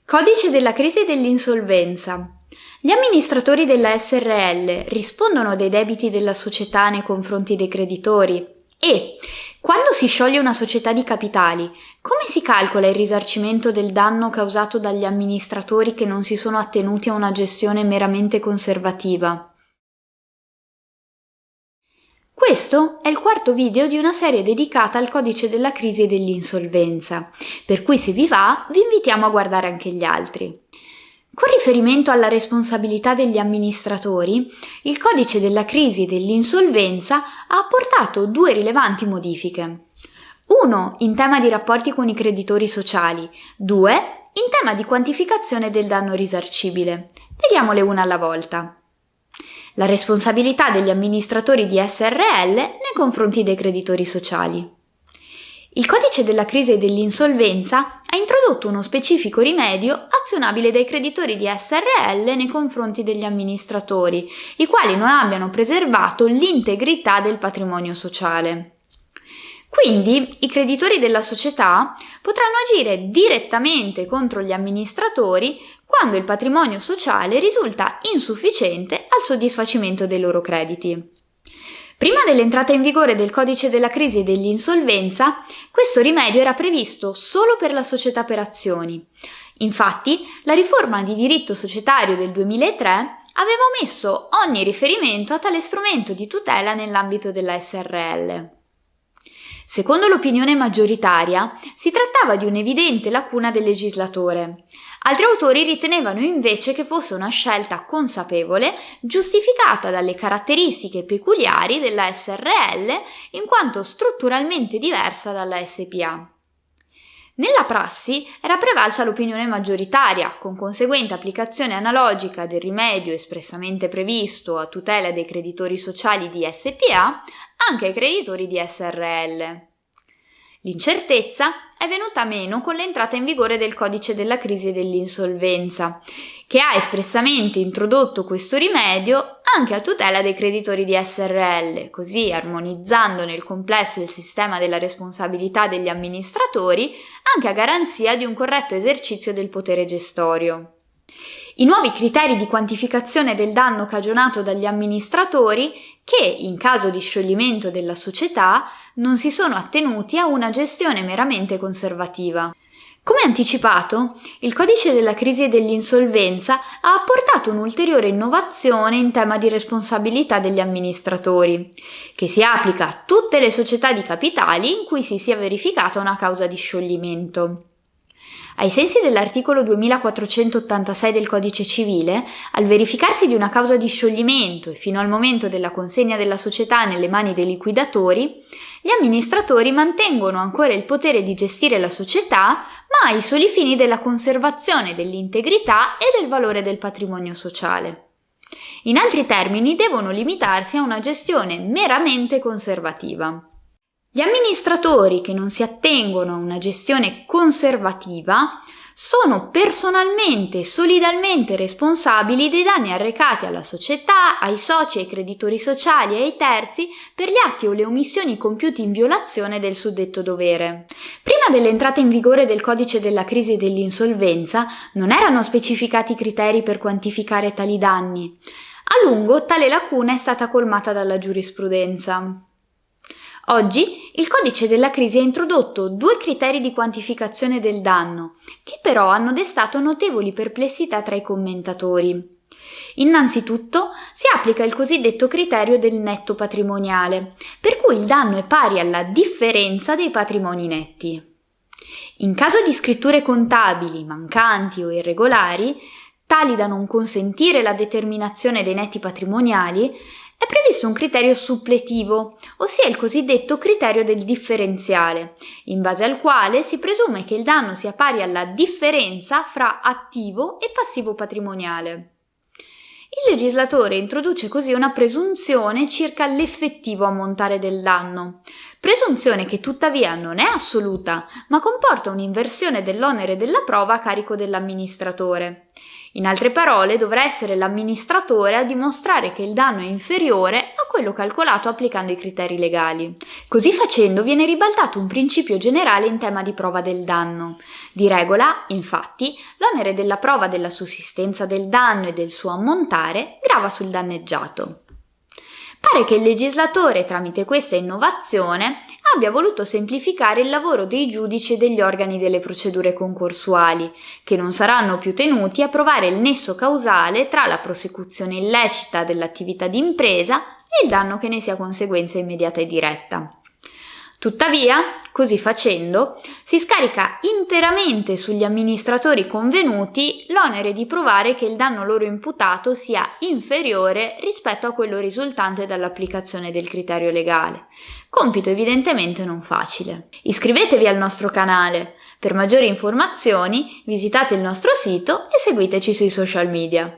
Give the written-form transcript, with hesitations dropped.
Codice della crisi e dell'insolvenza. Gli amministratori della SRL rispondono dei debiti della società nei confronti dei creditori e, quando si scioglie una società di capitali, come si calcola il risarcimento del danno causato dagli amministratori che non si sono attenuti a una gestione meramente conservativa? Questo è il quarto video di una serie dedicata al codice della crisi e dell'insolvenza, per cui se vi va vi invitiamo a guardare anche gli altri. Con riferimento alla responsabilità degli amministratori, il codice della crisi e dell'insolvenza ha apportato due rilevanti modifiche. Uno in tema di rapporti con i creditori sociali, due in tema di quantificazione del danno risarcibile. Vediamole una alla volta. La responsabilità degli amministratori di SRL nei confronti dei creditori sociali. Il codice della crisi e dell'insolvenza ha introdotto uno specifico rimedio azionabile dai creditori di SRL nei confronti degli amministratori, i quali non abbiano preservato l'integrità del patrimonio sociale. Quindi i creditori della società potranno agire direttamente contro gli amministratori quando il patrimonio sociale risulta insufficiente al soddisfacimento dei loro crediti. Prima dell'entrata in vigore del codice della crisi e dell'insolvenza, questo rimedio era previsto solo per la società per azioni. Infatti, la riforma di diritto societario del 2003 aveva omesso ogni riferimento a tale strumento di tutela nell'ambito della SRL. Secondo l'opinione maggioritaria, si trattava di un'evidente lacuna del legislatore. Altri autori ritenevano invece che fosse una scelta consapevole, giustificata dalle caratteristiche peculiari della SRL, in quanto strutturalmente diversa dalla SpA. Nella prassi era prevalsa l'opinione maggioritaria, con conseguente applicazione analogica del rimedio espressamente previsto a tutela dei creditori sociali di SpA anche ai creditori di SRL. L'incertezza è venuta meno con l'entrata in vigore del codice della crisi e dell'insolvenza, che ha espressamente introdotto questo rimedio anche a tutela dei creditori di SRL, così armonizzando nel complesso il sistema della responsabilità degli amministratori anche a garanzia di un corretto esercizio del potere gestorio. I nuovi criteri di quantificazione del danno cagionato dagli amministratori che, in caso di scioglimento della società, non si sono attenuti a una gestione meramente conservativa. Come anticipato, il codice della crisi e dell'insolvenza ha apportato un'ulteriore innovazione in tema di responsabilità degli amministratori, che si applica a tutte le società di capitali in cui si sia verificata una causa di scioglimento. Ai sensi dell'articolo 2486 del Codice Civile, al verificarsi di una causa di scioglimento e fino al momento della consegna della società nelle mani dei liquidatori, gli amministratori mantengono ancora il potere di gestire la società, ma ai soli fini della conservazione dell'integrità e del valore del patrimonio sociale. In altri termini, devono limitarsi a una gestione meramente conservativa. Gli amministratori che non si attengono a una gestione conservativa sono personalmente e solidalmente responsabili dei danni arrecati alla società, ai soci, ai creditori sociali e ai terzi per gli atti o le omissioni compiuti in violazione del suddetto dovere. Prima dell'entrata in vigore del codice della crisi e dell'insolvenza non erano specificati criteri per quantificare tali danni. A lungo tale lacuna è stata colmata dalla giurisprudenza. Oggi il codice della crisi ha introdotto due criteri di quantificazione del danno, che però hanno destato notevoli perplessità tra i commentatori. Innanzitutto si applica il cosiddetto criterio del netto patrimoniale, per cui il danno è pari alla differenza dei patrimoni netti. In caso di scritture contabili mancanti o irregolari, tali da non consentire la determinazione dei netti patrimoniali, è previsto un criterio suppletivo, ossia il cosiddetto criterio del differenziale, in base al quale si presume che il danno sia pari alla differenza fra attivo e passivo patrimoniale. Il legislatore introduce così una presunzione circa l'effettivo ammontare del danno, Presunzione che tuttavia non è assoluta, ma comporta un'inversione dell'onere della prova a carico dell'amministratore. In altre parole, dovrà essere l'amministratore a dimostrare che il danno è inferiore a quello calcolato applicando i criteri legali. Così facendo viene ribaltato un principio generale in tema di prova del danno. Di regola, infatti, l'onere della prova della sussistenza del danno e del suo ammontare grava sul danneggiato. Pare che il legislatore, tramite questa innovazione, abbia voluto semplificare il lavoro dei giudici e degli organi delle procedure concorsuali, che non saranno più tenuti a provare il nesso causale tra la prosecuzione illecita dell'attività di impresa e il danno che ne sia conseguenza immediata e diretta. Tuttavia, così facendo, si scarica interamente sugli amministratori convenuti l'onere di provare che il danno loro imputato sia inferiore rispetto a quello risultante dall'applicazione del criterio legale. Compito evidentemente non facile. Iscrivetevi al nostro canale. Per maggiori informazioni visitate il nostro sito e seguiteci sui social media.